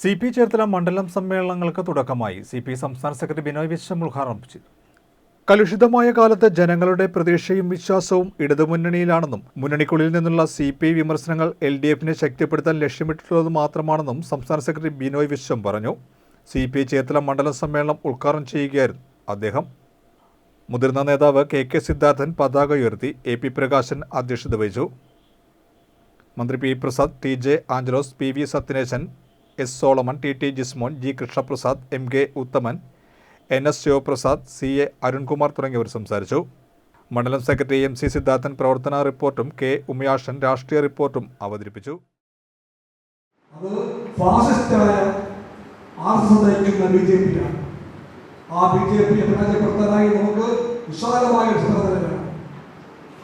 CP Cherthala മണ്ഡലം സമ്മേളനങ്ങൾക്ക് തുടക്കമായി. CP സംസ്ഥാന സെക്രട്ടറി ബിനോയ് വിശ്വം ഉദ്ഘാടനം ചെയ്തു. കലുഷിതമായ കാലത്ത് ജനങ്ങളുടെ പ്രതീക്ഷയും വിശ്വാസവും ഇടതുമുന്നണിയിലാണെന്നും മുന്നണിക്കുള്ളിൽ നിന്നുള്ള CPI വിമർശനങ്ങൾ LDFനെ ശക്തിപ്പെടുത്താൻ ലക്ഷ്യമിട്ടുള്ളത് മാത്രമാണെന്നും സംസ്ഥാന സെക്രട്ടറി ബിനോയ് വിശ്വം പറഞ്ഞു. CPI ചേർത്തല മണ്ഡലം സമ്മേളനം ഉദ്ഘാടനം ചെയ്യുകയായിരുന്നു അദ്ദേഹം. മുതിർന്ന നേതാവ് KK സിദ്ധാർത്ഥൻ പതാക ഉയർത്തി. AP പ്രകാശൻ അധ്യക്ഷത വഹിച്ചു. മന്ത്രി P Prasad, TJ Angelos, PV Sathyaneshan, S Solomon, TT Jismon, G Krishnaprasad, MK ഉത്തമൻ, NS ശിവപ്രസാദ്, CA അരുൺകുമാർ തുടങ്ങിയവർ സംസാരിച്ചു. മണ്ഡലം സെക്രട്ടറി MC സിദ്ധാർത്ഥൻ പ്രവർത്തന റിപ്പോർട്ടും K ഉമയാഷൻ രാഷ്ട്രീയ റിപ്പോർട്ടും അവതരിപ്പിച്ചു.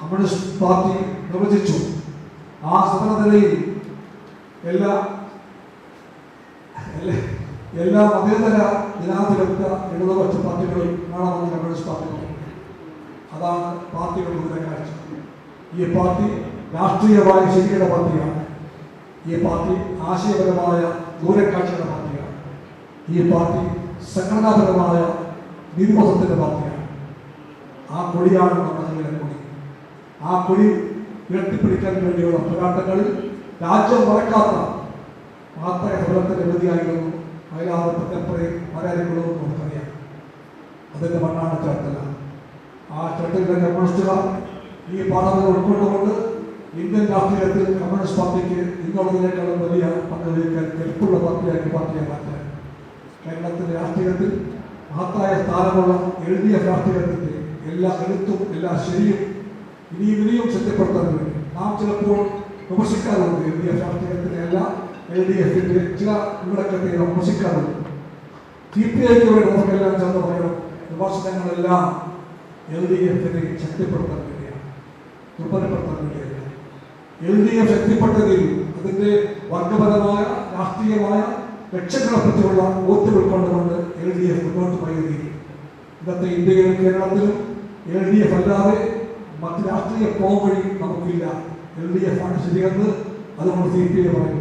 കമ്മ്യൂണിസ്റ്റ് പാർട്ടി നിർവചിച്ചു. ആ സമരനിലയിൽ എല്ലാ മതേതര ജനാധിപത്യ ഇടതുപക്ഷ പാർട്ടികളും കാണാമെന്ന് കമ്മ്യൂണിസ്റ്റ് പാർട്ടികൾ. അതാണ് പാർട്ടികളുടെ കാഴ്ച. ഈ പാർട്ടി രാഷ്ട്രീയമായ ശരിയുടെ പാർട്ടിയാണ്. ഈ പാർട്ടി ആശയപരമായ ദൂരക്കാഴ്ചയുടെ പാർട്ടിയാണ്. ഈ പാർട്ടി സംഘടനാപരമായ നീതിബോധത്തിന്റെ പാർട്ടിയാണ്. ആ കൊടിയാണ് നമ്മുടെ കൊടി. ആ കൊടി ഉയർത്തിപ്പിടിക്കാൻ വേണ്ടിയുള്ള പോരാട്ടങ്ങളിൽ രാജ്യം മറക്കാത്ത മാത്രയ ഫലത്തിന്റെ പ്രതിയായിരുന്നു മലയാളികളും നമുക്കറിയാം. അതിന്റെ മണ്ണാണ് ചേർത്തല. ആ ചേർത്തലിലെ കമ്മ്യൂണിസ്റ്റുകാർ ഈ പാഠങ്ങൾ ഉൾക്കൊണ്ടുകൊണ്ട് ഇന്ത്യൻ രാഷ്ട്രീയത്തിൽ കമ്മ്യൂണിസ്റ്റ് പാർട്ടിക്ക് ഇന്നുള്ളതിനേക്കാളും വലിയ പങ്കുവഹിക്കാൻ കെൽപ്പുള്ള പാർട്ടിയെ മാറ്റാൻ കേരളത്തിന്റെ രാഷ്ട്രീയത്തിൽ മഹത്തായ സ്ഥാനമുള്ള LDF രാഷ്ട്രീയത്തിന്റെ എല്ലാ കരുത്തും എല്ലാ ശരിയും ഇനിയും ശക്തിപ്പെടുത്താൻ വേണ്ടി നാം ചിലപ്പോൾ വിമർശിക്കാറുണ്ട്. LDF രാഷ്ട്രീയത്തിലെ എല്ലാ LDFന്റെ ചില ഉള്ളടക്കത്തെ വിമർശിക്കാറുണ്ട്. CPIക്ക് വേണ്ടി നമുക്കെല്ലാം ചേർന്ന് പറയണം, വിമർശനങ്ങളെല്ലാം LDFനെ ശക്തിപ്പെടുത്താൻ വേണ്ടിയാണ്, ദുർബലപ്പെടുത്താൻ വേണ്ടിയല്ല. LDF ശക്തിപ്പെട്ടതിൽ അതിന്റെ വർഗപരമായ രാഷ്ട്രീയമായ ലക്ഷ്യങ്ങളെ പറ്റിയുള്ള ബോധ്യം ഉൾക്കൊണ്ടുകൊണ്ട് LDF മുന്നോട്ട് പോയിരിക്കും. ഇന്നത്തെ ഇന്ത്യയിലും കേരളത്തിലും LDF അല്ലാതെ മറ്റ് രാഷ്ട്രീയ പോംവഴി നമുക്കില്ല. LDF ആണ് ശരിയെന്ന് അതുകൊണ്ട് CPI പറയും.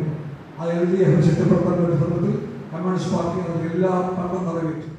ആ LDF ശക്തിപ്പെടുത്താൻ വേണ്ടി കമ്മ്യൂണിസ്റ്റ് പാർട്ടി എല്ലാ പങ്കും നിറവേറ്റും.